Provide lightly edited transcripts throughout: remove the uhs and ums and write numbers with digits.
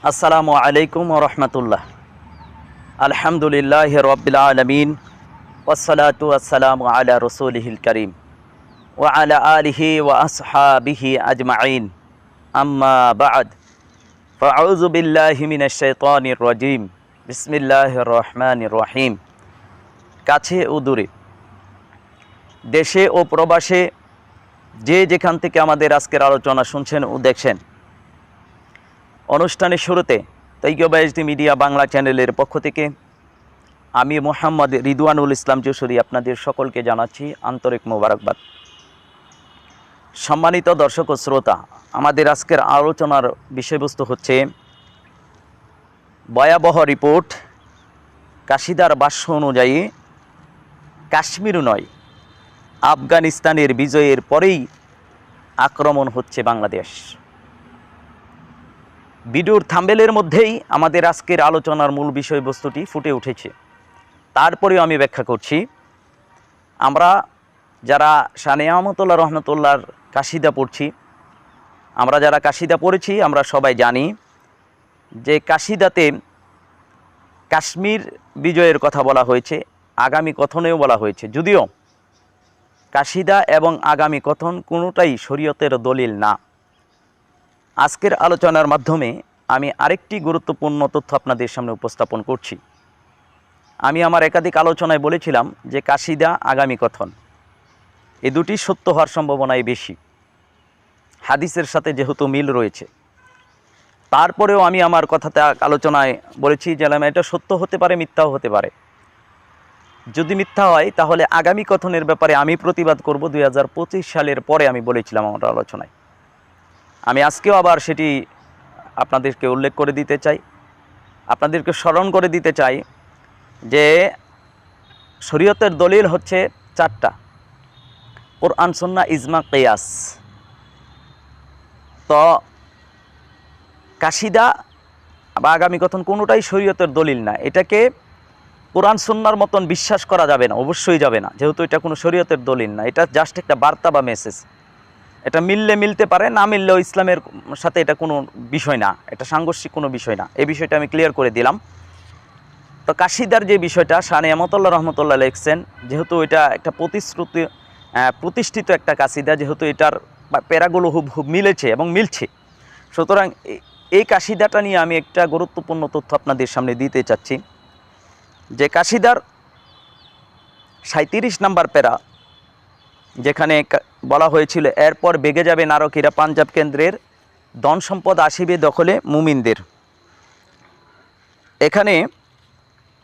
আসসালামু আলাইকুম ওয়া রাহমাতুল্লাহ। আলহামদুলিল্লাহি রাব্বিল আলামিন ওয়াসসালাতু ওয়াসসালামু আলা রাসূলিহিল কারীম ওয়া আলা আলিহি ওয়া আসহাবিহি আজমাইন। আম্মা বা'দ, ফাআউযু বিল্লাহি মিনাশ শাইতানির রাজীম। বিসমিল্লাহির রহমানির রহিম। কাছে ও দূরে, দেশে ও প্রবাসে যে যেখান থেকে আমাদের আজকের আলোচনা শুনছেন ও দেখছেন, অনুষ্ঠানের শুরুতে তৈয়ব এইচডি মিডিয়া বাংলা চ্যানেলের পক্ষ থেকে আমি মোহাম্মদ রিদওয়ানুল ইসলাম যশোরী আপনাদের সকলকে জানাচ্ছি আন্তরিক মোবারকবাদ। সম্মানিত দর্শক ও শ্রোতা, আমাদের আজকের আলোচনার বিষয়বস্তু হচ্ছে ভয়াবহ রিপোর্ট। কাশিদার ভাষ্য অনুযায়ী কাশ্মীর নয়, আফগানিস্তানের বিজয়ের পরেই আক্রমণ হচ্ছে বাংলাদেশ। ভিডিওর থাম্বনেলের মধ্যেই আমাদের আজকের আলোচনার মূল বিষয়বস্তুটি ফুটে উঠেছে। তারপরেও আমি ব্যাখ্যা করছি। আমরা যারা শাহ নেয়ামতুল্লাহ রহমতুল্লাহর কাশিদা পড়ছি, আমরা যারা কাশিদা পড়েছি, আমরা সবাই জানি যে কাশিদাতে কাশ্মীর বিজয়ের কথা বলা হয়েছে, আগামী কথনেও বলা হয়েছে। যদিও কাশিদা এবং আগামী কথন কোনোটাই শরীয়তের দলিল না। আজকের আলোচনার মাধ্যমে আমি আরেকটি গুরুত্বপূর্ণ তথ্য আপনাদের সামনে উপস্থাপন করছি। আমি আমার একাধিক আলোচনায় বলেছিলাম যে কাশিদা, আগামী কথন এই দুটি সত্য হওয়ার সম্ভাবনাই বেশি, হাদিসের সাথে যেহেতু মিল রয়েছে। তারপরেও আমি আমার কথাতে আলোচনায় বলেছি যে এটা সত্য হতে পারে, মিথ্যাও হতে পারে। যদি মিথ্যা হয় তাহলে আগামী কথনের ব্যাপারে আমি প্রতিবাদ করব 2025 সালের পরে, আমি বলেছিলাম আমার আলোচনায়। আমি আজকেও আবার সেটি আপনাদেরকে উল্লেখ করে দিতে চাই, আপনাদেরকে স্মরণ করে দিতে চাই যে শরীয়তের দলিল হচ্ছে চারটা: কোরআন, সুন্নাহ, ইজমা, কিয়াস। তো কাশিদা বা আগামী কথন কোনোটাই শরীয়তের দলিল না। এটাকে কোরআন সুন্নাহর মতন বিশ্বাস করা যাবে না, অবশ্যই যাবে না, যেহেতু এটা কোনো শরীয়তের দলিল না। এটা জাস্ট একটা বার্তা বা মেসেজ। এটা মিললে মিলতে পারে, না মিললেও ইসলামের সাথে এটা কোনো বিষয় না, এটা সাংঘর্ষিক কোনো বিষয় না। এই বিষয়টা আমি ক্লিয়ার করে দিলাম। তো কাশিদার যে বিষয়টা শাহ নেয়ামতুল্লাহ রহমতুল্লাহ লিখছেন, যেহেতু এটা একটা প্রতিষ্ঠিত একটা কাশিদা, যেহেতু এটার প্যারাগুলো খুব মিলেছে এবং মিলছে, সুতরাং এই কাশিদাটা নিয়ে আমি একটা গুরুত্বপূর্ণ তথ্য আপনাদের সামনে দিতে চাচ্ছি। যে কাশিদার 37 নম্বর প্যারা, যেখানে বলা হয়েছিল এরপর বেগে যাবে নারকীরা, পাঞ্জাব কেন্দ্রের ধন সম্পদ আসিবে দখলে মুমিনদের। এখানে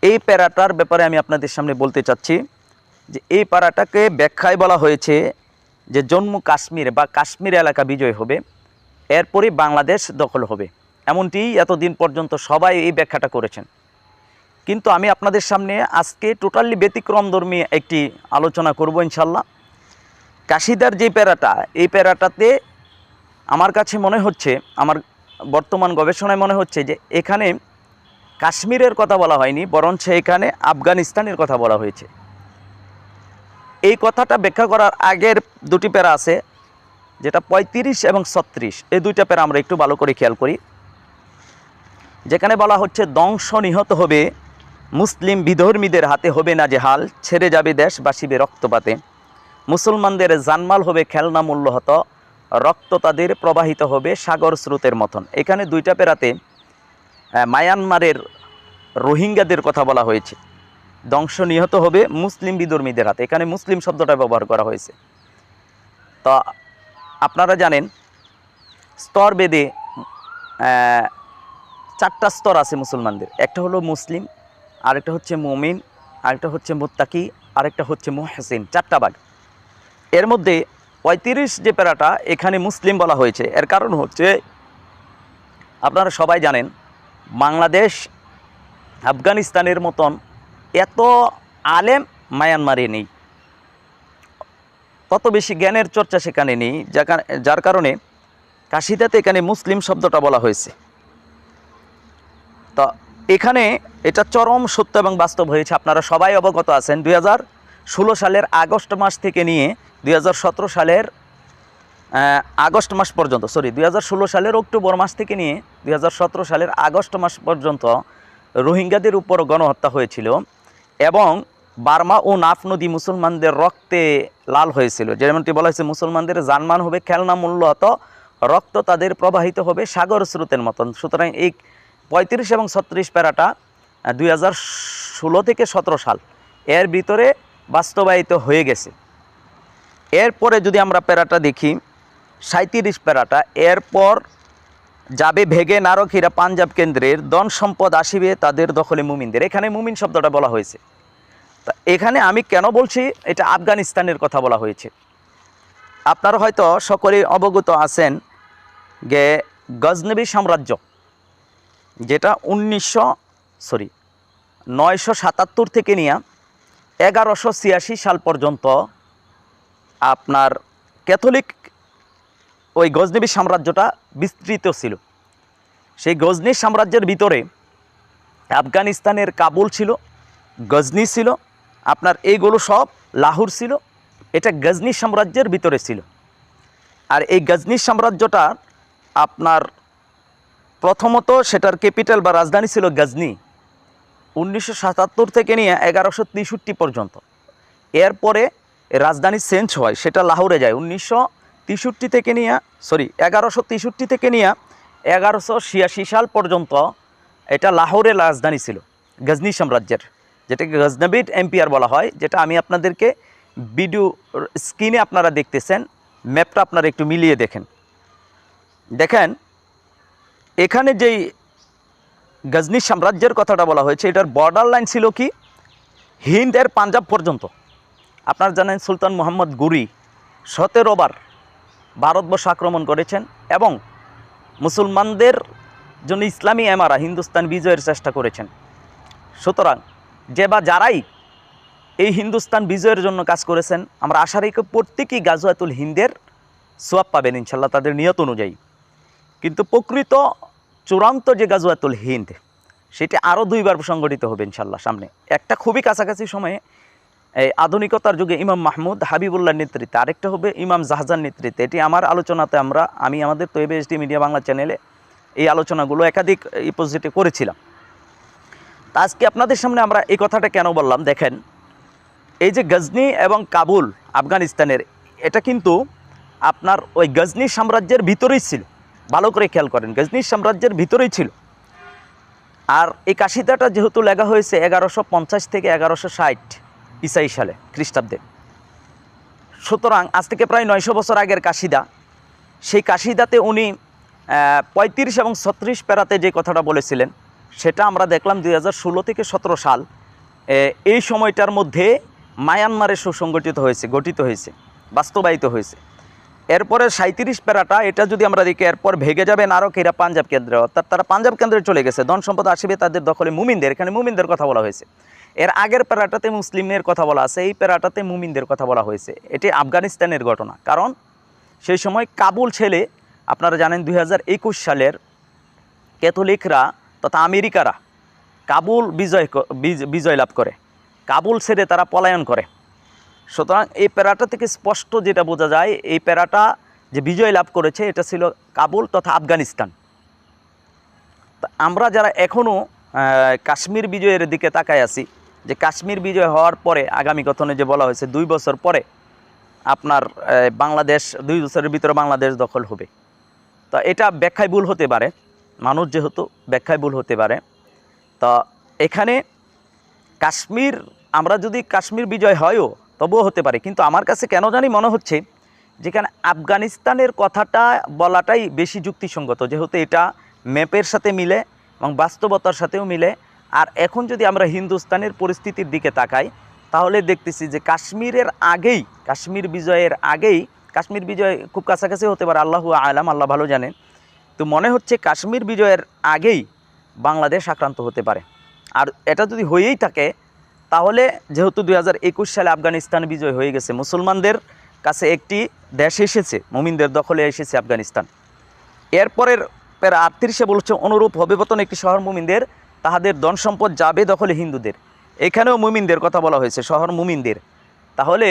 এই প্যারাটার ব্যাপারে আমি আপনাদের সামনে বলতে চাচ্ছি যে এই প্যারাটাকে ব্যাখ্যায় বলা হয়েছে যে জম্মু কাশ্মীর বা কাশ্মীর এলাকা বিজয় হবে, এরপরই বাংলাদেশ দখল হবে। এমনটি এতদিন পর্যন্ত সবাই এই ব্যাখ্যাটা করেছেন। কিন্তু আমি আপনাদের সামনে আজকে টোটালি ব্যতিক্রমধর্মী একটি আলোচনা করব ইনশাল্লাহ। কাশিদার যে প্যারাটা, এই প্যারাটাতে আমার কাছে মনে হচ্ছে, আমার বর্তমান গবেষণায় মনে হচ্ছে যে এখানে কাশ্মীরের কথা বলা হয়নি, বরঞ্চ এখানে আফগানিস্তানের কথা বলা হয়েছে। এই কথাটা ব্যাখ্যা করার আগের দুটি প্যারা আছে, যেটা 35 এবং 36, এই দুইটা প্যারা আমরা একটু ভালো করে খেয়াল করি। যেখানে বলা হচ্ছে ধ্বংস নিহত হবে মুসলিম বিধর্মীদের হাতে, হবে না জেহাল, ছেড়ে যাবে দেশ বাসিবে রক্তপাতে, মুসলমানদের জানমাল হবে খেলনা মূল্যহত, রক্ত তাদের প্রবাহিত হবে সাগর স্রোতের মতন। এখানে দুইটা প্যারাতে মায়ানমারের রোহিঙ্গাদের কথা বলা হয়েছে। ধ্বংস নিহত হবে মুসলিম বিধর্মীদের হাতে, এখানে মুসলিম শব্দটা ব্যবহার করা হয়েছে। তো আপনারা জানেন স্তর বেদে 4টা স্তর আছে মুসলমানদের। একটা হলো মুসলিম, আরেকটা হচ্ছে মুমিন, আরেকটা হচ্ছে মুত্তাকি, আরেকটা হচ্ছে মুহসিন। 4টা ভাগ। এর মধ্যে 35 যে প্যারাটা, এখানে মুসলিম বলা হয়েছে। এর কারণ হচ্ছে আপনারা সবাই জানেন বাংলাদেশ আফগানিস্তানের মতন এত আলেম মায়ানমারে নেই, তত বেশি জ্ঞানের চর্চা সেখানে নেই, যার কারণে কাশিদাতে এখানে মুসলিম শব্দটা বলা হয়েছে। তো এখানে এটা চরম সত্য এবং বাস্তব হয়েছে, আপনারা সবাই অবগত আছেন। 2016 সালের আগস্ট মাস থেকে নিয়ে 2017 সালের আগস্ট মাস পর্যন্ত, 2016 সালের অক্টোবর মাস থেকে নিয়ে 2017 সালের আগস্ট মাস পর্যন্ত রোহিঙ্গাদের উপর গণহত্যা হয়েছিল এবং বার্মা ও নাফ নদী মুসলমানদের রক্তে লাল হয়েছিল। যেমনটি বলা হয়েছে, মুসলমানদের জানমান হবে খেলনা মূল্যত, রক্ত তাদের প্রবাহিত হবে সাগর স্রোতের মতন। সুতরাং এই 35 এবং 36 প্যারাটা 2016 থেকে 17 সাল এর ভিতরে বাস্তবায়িত হয়ে গেছে। এরপরে যদি আমরা প্যারাটা দেখি 37 প্যারাটা, এরপর যাবে ভেগে নারকীরা পাঞ্জাব কেন্দ্রের ধন সম্পদ আসিবে তাদের দখলে মুমিনদের। এখানে মুমিন শব্দটা বলা হয়েছে। তা এখানে আমি কেন বলছি, এটা আফগানিস্তানের কথা বলা হয়েছে। আপনারা হয়তো সকলেই অবগত আছেন যে গজনবী সাম্রাজ্য, যেটা 977 থেকে নিয়ে 1186 সাল পর্যন্ত আপনার ক্যাথলিক ওই গজনবী সাম্রাজ্যটা বিস্তৃত ছিল। সেই গজনি সাম্রাজ্যের ভিতরে আফগানিস্তানের কাবুল ছিল, গজনি ছিল, আপনার এইগুলো সব লাহোর ছিল। এটা গজনি সাম্রাজ্যের ভিতরে ছিল। আর এই গজনি সাম্রাজ্যটা আপনার প্রথমত সেটার ক্যাপিটাল বা রাজধানী ছিল গজনি 1977 থেকে নিয়ে 1163 পর্যন্ত। এরপরে রাজধানী চেঞ্জ হয়, সেটা লাহোরে যায় 1163 থেকে নিয়ে 1186 সাল পর্যন্ত। এটা লাহোরের রাজধানী ছিল গজনি সাম্রাজ্যের, যেটাকে গজনবীর এম্পায়ার বলা হয়, যেটা আমি আপনাদেরকে ভিডিও স্ক্রিনে আপনারা দেখতেছেন। ম্যাপটা আপনারা একটু মিলিয়ে দেখেন। এখানে যেই গজনি সাম্রাজ্যের কথাটা বলা হয়েছে, এটার বর্ডার লাইন ছিল কি হিন্দ এর পাঞ্জাব পর্যন্ত। আপনারা জানেন সুলতান মোহাম্মদ গুরি 17 বার ভারতবর্ষ আক্রমণ করেছেন এবং মুসলমানদের জন্য ইসলামী এমারা হিন্দুস্তান বিজয়ের চেষ্টা করেছেন। সুতরাং যারাই এই হিন্দুস্তান বিজয়ের জন্য কাজ করেছেন, আমরা আশা রাখি প্রত্যেকেই গাজওয়াতুল হিন্দের সোয়াব পাবেন ইনশাল্লাহ তাদের নিয়ত অনুযায়ী। কিন্তু প্রকৃত চূড়ান্ত যে গাজওয়াতুল হিন্দ, সেটি আরও 2 বার সংগঠিত হবে ইনশাল্লাহ সামনে। একটা খুবই কাছাকাছি সময়ে এই আধুনিকতার যুগে ইমাম মাহমুদ হাবিবুল্লাহর নেতৃত্বে, আরেকটা হবে ইমাম জাহাজার নেতৃত্বে। এটি আমার আলোচনাতে আমি আমাদের তৈব এইচডি মিডিয়া বাংলা চ্যানেলে এই আলোচনাগুলো একাধিক পজিটিভ করেছিলাম। তা আজকে আপনাদের সামনে আমরা এই কথাটা কেন বললাম, দেখেন এই যে গজনি এবং কাবুল আফগানিস্তানের, এটা কিন্তু আপনার ওই গজনি সাম্রাজ্যের ভিতরেই ছিল। ভালো করে খেয়াল করেন, গজনি সাম্রাজ্যের ভিতরেই ছিল। আর এই কাশিদাটা যেহেতু লেখা হয়েছে 1150 থেকে 1160 ঈসাই সালে খ্রিস্টাব্দে, সুতরাং আজ থেকে প্রায় 900 বছর আগের কাশিদা। সেই কাশিদাতে উনি 35 এবং 36 প্যারাতে যে কথাটা বলেছিলেন, সেটা আমরা দেখলাম 2016 থেকে 17 সাল এই সময়টার মধ্যে মায়ানমারে গঠিত হয়েছে, বাস্তবায়িত হয়েছে। এরপরে 37 প্যারাটা, এটা যদি আমরা দেখি, এরপর ভেগে যাবে নারকীরা পাঞ্জাব কেন্দ্রে, অর্থাৎ তারা পাঞ্জাব কেন্দ্রে চলে গেছে, ধন সম্পদ আসিবে তাদের দখলে মুমিনদের। এখানে মুমিনদের কথা বলা হয়েছে। এর আগের প্যারাটাতে মুসলিমের কথা বলা আছে, এই প্যারাটাতে মুমিনদের কথা বলা হয়েছে। এটি আফগানিস্তানের ঘটনা। কারণ সেই সময় কাবুল ছেলে, আপনারা জানেন 2021 সালের ক্যাথলিকরা তথা আমেরিকারা কাবুল বিজয় লাভ করে, কাবুল ছেড়ে তারা পলায়ন করে। সুতরাং এই প্যারাটা থেকে স্পষ্ট যেটা বোঝা যায়, এই প্যারাটা যে বিজয় লাভ করেছে এটা ছিল কাবুল তথা আফগানিস্তান। তা আমরা যারা এখনও কাশ্মীর বিজয়ের দিকে তাকায় আছি, যে কাশ্মীর বিজয় হওয়ার পরে আগামী গঠনে যে বলা হয়েছে 2 বছর পরে আপনার বাংলাদেশ, 2 বছরের ভিতরে বাংলাদেশ দখল হবে। তো এটা ব্যাখ্যায় ভুল হতে পারে, মানুষ যেহেতু ব্যাখ্যায় ভুল হতে পারে। তো এখানে কাশ্মীর, আমরা যদি কাশ্মীর বিজয় হয়ও তবুও হতে পারে, কিন্তু আমার কাছে কেন জানি মনে হচ্ছে যেখানে আফগানিস্তানের কথাটা বলাটাই বেশি যুক্তিসঙ্গত, যেহেতু এটা ম্যাপের সাথে মিলে এবং বাস্তবতার সাথেও মিলে। আর এখন যদি আমরা হিন্দুস্তানের পরিস্থিতির দিকে তাকাই, তাহলে দেখতেছি যে কাশ্মীরের আগেই, কাশ্মীর বিজয়ের আগেই, কাশ্মীর বিজয় খুব কাছাকাছি হতে পারে, আল্লাহু আলাম, আল্লাহ ভালো জানেন। তো মনে হচ্ছে কাশ্মীর বিজয়ের আগেই বাংলাদেশ আক্রান্ত হতে পারে। আর এটা যদি হয়েই থাকে, তাহলে যেহেতু 2021 সালে আফগানিস্তান বিজয় হয়ে গেছে, মুসলমানদের কাছে একটি দেশ এসেছে, মুমিনদের দখলে এসেছে আফগানিস্তান। এরপরের প্যারা 38 বলছে, অনুরূপ হবে বতন একটি শহর মুমিনদের, তাহাদের ধন সম্পদ যাবে দখলে হিন্দুদের। এখানেও মুমিনদের কথা বলা হয়েছে, শহর মুমিনদের। তাহলে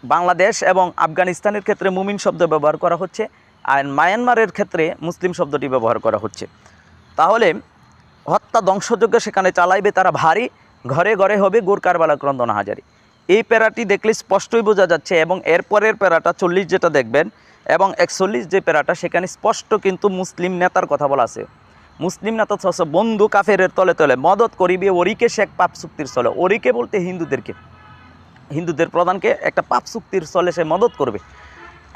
বাংলাদেশ এবং আফগানিস্তানের ক্ষেত্রে মুমিন শব্দ ব্যবহার করা হচ্ছে, আর মায়ানমারের ক্ষেত্রে মুসলিম শব্দটি ব্যবহার করা হচ্ছে। তাহলে হত্যা ধ্বংসযজ্ঞ সেখানে চালাইবে তারা ভারী, ঘরে ঘরে হবে গুর কারবালা ক্রন্দন হাজারি। এই প্যারাটি দেখলে স্পষ্টই বোঝা যাচ্ছে, এবং এরপরের প্যারাটা 40 যেটা দেখবেন এবং 41 যে প্যারাটা, সেখানে স্পষ্ট কিন্তু মুসলিম নেতার কথা বলা আছে। মুসলিম নেতা বন্ধু কাফেরের তলে তলে মদত করিবে ওরিকে শেখ পাপ চুক্তির চলে। ওরিকে বলতে হিন্দুদের প্রধানকে একটা পাপ চুক্তির চলে সে মদত করবে।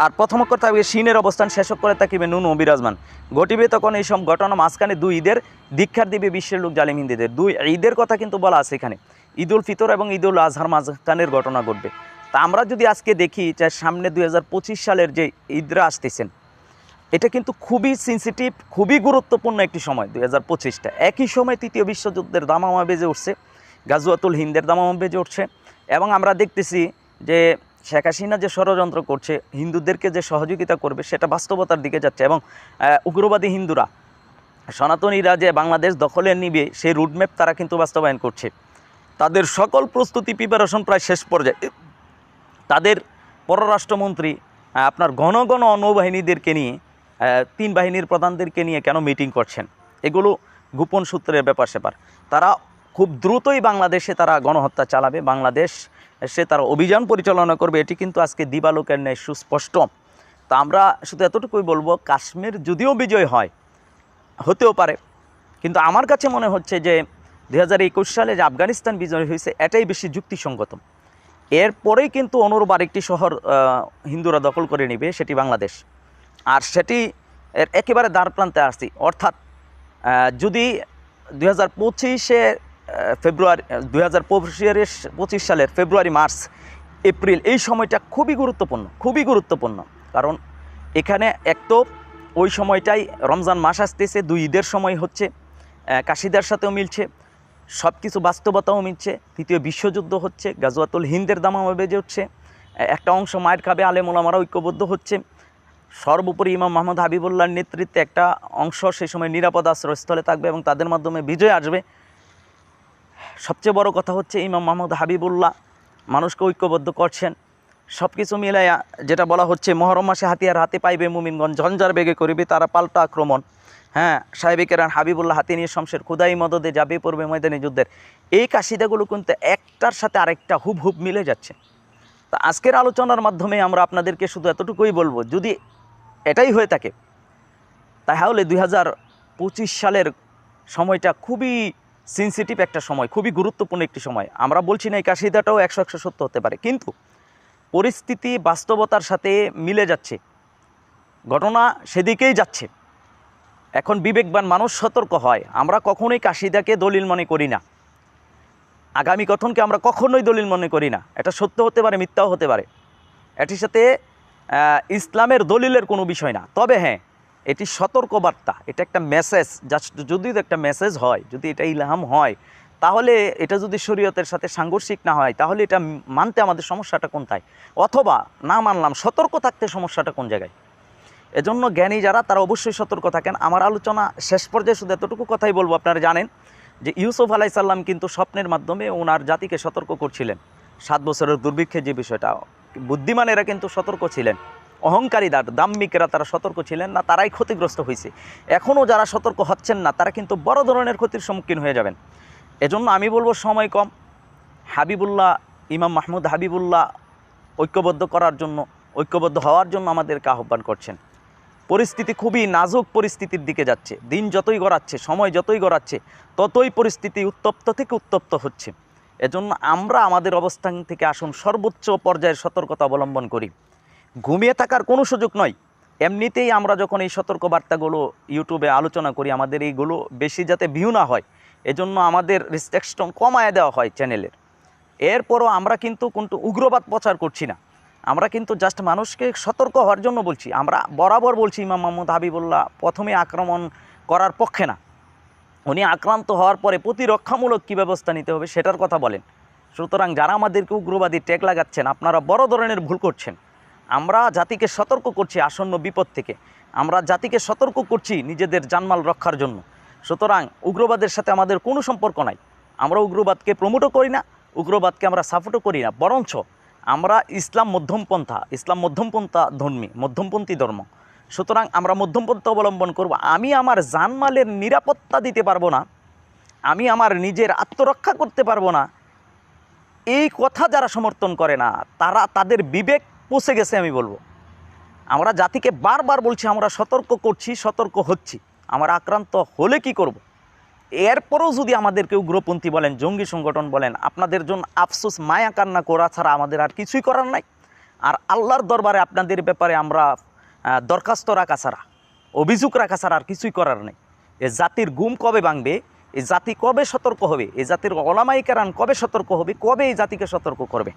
আর প্রথম অক্ষর থাকবে শিনের অবস্থান, শেষ অক্ষরে থাকিবে নুন ও বিরাজমান। ঘটিবে তখন এইসব ঘটনা মাঝখানে 2 ঈদের দীক্ষার দিবে বিশ্বের লোক জালিম হিন্দুদের। 2 ঈদের কথা কিন্তু বলা আছে এখানে, ঈদুল ফিতর এবং ঈদুল আজহার মাঝখানের ঘটনা ঘটবে। তা আমরা যদি আজকে দেখি যে সামনে 2025 সালের যে ঈদরা আসতেছেন, এটা কিন্তু খুবই সেন্সিটিভ, খুবই গুরুত্বপূর্ণ একটি সময় 2025টা। একই সময় তৃতীয় বিশ্বযুদ্ধের দামামা বেজে উঠছে, গাজওয়াতুল হিন্দের দামামা বেজে উঠছে, এবং আমরা দেখতেছি যে শেখ হাসিনা যে ষড়যন্ত্র করছে, হিন্দুদেরকে যে সহযোগিতা করবে সেটা বাস্তবতার দিকে যাচ্ছে, এবং উগ্রবাদী হিন্দুরা, সনাতনীরা যে বাংলাদেশ দখলে নিবে সেই রুটম্যাপ তারা কিন্তু বাস্তবায়ন করছে। তাদের সকল প্রস্তুতি প্রিপারেশন প্রায় শেষ পর্যায়ে। তাদের পররাষ্ট্রমন্ত্রী আপনার ঘন ঘন নৌবাহিনীদেরকে নিয়ে, 3 বাহিনীর প্রধানদেরকে নিয়ে কেন মিটিং করছেন, এগুলো গোপন সূত্রের ব্যাপার স্যাপার। তারা খুব দ্রুতই বাংলাদেশে তারা গণহত্যা চালাবে, বাংলাদেশে তারা অভিযান পরিচালনা করবে, এটি কিন্তু আজকে দিবালোকের ন্যায় সুস্পষ্ট। তা আমরা শুধু এতটুকুই বলবো, কাশ্মীর যদিও বিজয় হয়, হতেও পারে, কিন্তু আমার কাছে মনে হচ্ছে যে 2021 সালে যে আফগানিস্তান বিজয় হয়েছে এটাই বেশি যুক্তিসঙ্গত। এরপরেই কিন্তু অনুরূপ আরেকটি শহর হিন্দুরা দখল করে নেবে, সেটি বাংলাদেশ। আর সেটি এর একেবারে দ্বারপ্রান্তে আসছি, অর্থাৎ যদি 2025 ফেব্রুয়ারি 2025 সালের ফেব্রুয়ারি, মার্চ, এপ্রিল এই সময়টা খুবই গুরুত্বপূর্ণ। কারণ এখানে এক তো ওই সময়টাই রমজান মাস আসতেছে, 2 ঈদের সময় হচ্ছে, কাশিদার সাথেও মিলছে, সব কিছু বাস্তবতাও মিলছে। তৃতীয় বিশ্বযুদ্ধ হচ্ছে, গাজওয়াতুল হিন্দের দামামা বেজে উঠছে, একটা অংশ মায়ের খাবে, আলেম ওলামারা ঐক্যবদ্ধ হচ্ছে। সর্বোপরি ইমাম মোহাম্মদ হাবিবুল্লাহর নেতৃত্বে একটা অংশ সেই সময় নিরাপদ আশ্রয়স্থলে থাকবে এবং তাদের মাধ্যমে বিজয় আসবে। সবচেয়ে বড় কথা হচ্ছে ইমাম মোহাম্মদ হাবিবুল্লাহ মানুষকে ঐক্যবদ্ধ করছেন। সব কিছু মিলাইয়া যেটা বলা হচ্ছে, মহরম মাসে হাতিয়ার হাতে পাইবে মুমিনগণ, ঝঞ্ঝার বেগে করিবে তারা পাল্টা আক্রমণ। হ্যাঁ, সাহেবিকেরান হাবিবুল্লাহ হাতে নিয়ে শমশের খুদাই মদদে যাবে পড়বে ময়দানি যুদ্ধের। এই কাশিদাগুলো কিন্তু একটার সাথে আরেকটা হুবহুব মিলে যাচ্ছে। তা আজকের আলোচনার মাধ্যমে আমরা আপনাদেরকে শুধু এতটুকুই বলবো, যদি এটাই হয়ে থাকে তাহলে 2025 সালের সময়টা খুবই সেন্সিটিভ একটা সময়, খুবই গুরুত্বপূর্ণ একটি সময়। আমরা বলছি না এই কাশিদাটাও 100 সত্য হতে পারে, কিন্তু পরিস্থিতি বাস্তবতার সাথে মিলে যাচ্ছে, ঘটনা সেদিকেই যাচ্ছে। এখন বিবেকবান মানুষ সতর্ক হয়। আমরা কখনোই কাশিদাকে দলিল মনে করি না, আগামী কথনকে আমরা কখনোই দলিল মনে করি না। এটা সত্য হতে পারে, মিথ্যাও হতে পারে, এটির সাথে ইসলামের দলিলের কোনো বিষয় না। তবে হ্যাঁ, এটি সতর্কবার্তা, এটা একটা মেসেজ। জাস্ট যদি একটা মেসেজ হয়, যদি এটা ইলহাম হয়, তাহলে এটা যদি শরীয়তের সাথে সাংঘর্ষিক না হয়, তাহলে এটা মানতে আমাদের সমস্যাটা কোনটায়, অথবা না মানলাম সতর্ক থাকতে সমস্যাটা কোন জায়গায়। এজন্য জ্ঞানী যারা তারা অবশ্যই সতর্ক থাকেন। আমার আলোচনা শেষ পর্যায়ে শুধু এতটুকু কথাই বলবো, আপনারা জানেন যে ইউসুফ আলাইহিস সালাম কিন্তু স্বপ্নের মাধ্যমে ওনার জাতিকে সতর্ক করছিলেন। 7 বছরের দুর্ভিক্ষের যে বিষয়টা, বুদ্ধিমানেরা কিন্তু সতর্ক ছিলেন, অহংকারীরা দাম্মিকেরা তারা সতর্ক ছিলেন না, তারাই ক্ষতিগ্রস্ত হয়েছে। এখনও যারা সতর্ক হচ্ছেন না তারা কিন্তু বড় ধরনের ক্ষতির সম্মুখীন হয়ে যাবেন। এজন্য আমি বলবো সময় কম, হাবিবুল্লাহ ইমাম মাহমুদ হাবিবুল্লাহ ঐক্যবদ্ধ হওয়ার জন্য আমাদেরকে আহ্বান করছেন। পরিস্থিতি খুবই নাজুক পরিস্থিতির দিকে যাচ্ছে, দিন যতই গড়াচ্ছে, সময় যতই গড়াচ্ছে, ততই পরিস্থিতি উত্তপ্ত থেকে উত্তপ্ত হচ্ছে। এজন্য আমরা আমাদের অবস্থান থেকে আসুন সর্বোচ্চ পর্যায়ের সতর্কতা অবলম্বন করি। ঘুমিয়ে থাকার কোনো সুযোগ নয়। এমনিতেই আমরা যখন এই সতর্কবার্তাগুলো ইউটিউবে আলোচনা করি, আমাদের এইগুলো বেশি যাতে ভিউ না হয়, এজন্য আমাদের রেস্ট্রিকশন কমায় দেওয়া হয় চ্যানেলের। এরপরও আমরা কিন্তু উগ্রবাদ প্রচার করছি না, আমরা কিন্তু জাস্ট মানুষকে সতর্ক হওয়ার জন্য বলছি। আমরা বরাবর বলছি ইমাম মোহাম্মদ হাবিবুল্লাহ প্রথমে আক্রমণ করার পক্ষে না, উনি আক্রান্ত হওয়ার পরে প্রতিরক্ষামূলক কী ব্যবস্থা নিতে হবে সেটার কথা বলেন। সুতরাং যারা আমাদেরকে উগ্রবাদী ট্যাগ লাগাচ্ছেন, আপনারা বড় ধরনের ভুল করছেন। আমরা জাতিকে সতর্ক করছি আসন্ন বিপদ থেকে, আমরা জাতিকে সতর্ক করছি নিজেদের জানমাল রক্ষার জন্য। সুতরাং উগ্রবাদের সাথে আমাদের কোনো সম্পর্ক নাই। আমরা উগ্রবাদকে প্রমোটও করি না, উগ্রবাদকে আমরা সাপোর্টও করি না, বরঞ্চ আমরা ইসলাম মধ্যমপন্থা ধর্মী, মধ্যমপন্থী ধর্ম। সুতরাং আমরা মধ্যমপন্থা অবলম্বন করব। আমি আমার জানমালের নিরাপত্তা দিতে পারবো না, আমি আমার নিজের আত্মরক্ষা করতে পারবো না, এই কথা যারা সমর্থন করে না তাদের বিবেক পচে গেছে আমি বলবো। আমরা জাতিকে বারবার বলছি, আমরা সতর্ক করছি, সতর্ক হচ্ছি, আমরা আক্রান্ত হলে কি করব। এরপরেও যদি আমাদেরকে উগ্রপন্থী বলেন, জঙ্গি সংগঠন বলেন, আপনাদের জন্য আফসোস মায়া কান্না করা ছাড়া আমাদের আর কিছুই করার নাই। আর আল্লাহর দরবারে আপনাদের ব্যাপারে আমরা দরখাস্ত রাখা ছাড়া, অভিযোগ রাখা ছাড়া আর কিছুই করার নেই। এ জাতির গুম কবে ভাঙবে, এই জাতি কবে সতর্ক হবে, এই জাতির ওলামায়ে কেরাম কবে সতর্ক হবে, কবে এই জাতিকে সতর্ক করবে।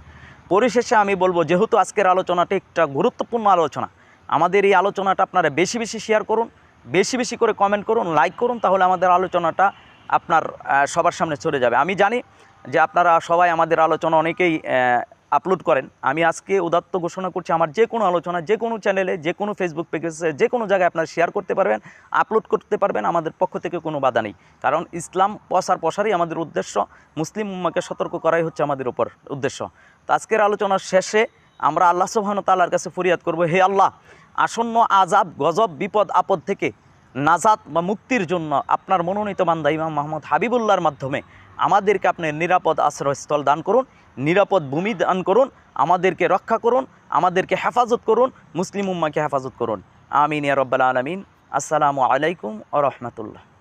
পরিশেষে আমি বলবো, যেহেতু আজকের আলোচনাটা একটা গুরুত্বপূর্ণ আলোচনা, আমাদের এই আলোচনাটা আপনারা বেশি বেশি শেয়ার করুন, বেশি বেশি করে কমেন্ট করুন, লাইক করুন, তাহলে আমাদের আলোচনাটা আপনার সবার সামনে চলে যাবে। আমি জানি যে আপনারা সবাই আমাদের আলোচনা অনেকেই আপলোড করেন। আমি আজকে উদাত্ত ঘোষণা করছি, আমার যে কোনো আলোচনা যে কোনো চ্যানেলে, যে কোনো ফেসবুক পেজে, যে কোনো জায়গায় আপনারা শেয়ার করতে পারবেন, আপলোড করতে পারবেন, আমাদের পক্ষ থেকে কোনো বাধা নেই। কারণ ইসলাম প্রসারই আমাদের উদ্দেশ্য, মুসলিম উম্মাহকে সতর্ক করাই হচ্ছে আমাদের উপর উদ্দেশ্য। তো আজকের আলোচনার শেষে আমরা আল্লাহ সুবহানাহু ওয়া তাআলার কাছে ফরিয়াদ করব, হে আল্লাহ, আসন্ন আযাব, গজব, বিপদ আপদ থেকে নাজাত বা মুক্তির জন্য আপনার মনোনীত বান্দা ইমাম মুহাম্মদ হাবিবুল্লাহর মাধ্যমে আমাদেরকে আপনি নিরাপদ আশ্রয়স্থল দান করুন, নিরাপদ ভূমি দান করুন, আমাদেরকে রক্ষা করুন, আমাদেরকে হেফাজত করুন, মুসলিম উম্মাহকে হেফাজত করুন। আমিন ইয়া রাব্বাল আলামিন। আসসালামু আলাইকুম ওয়া রাহমাতুল্লাহ।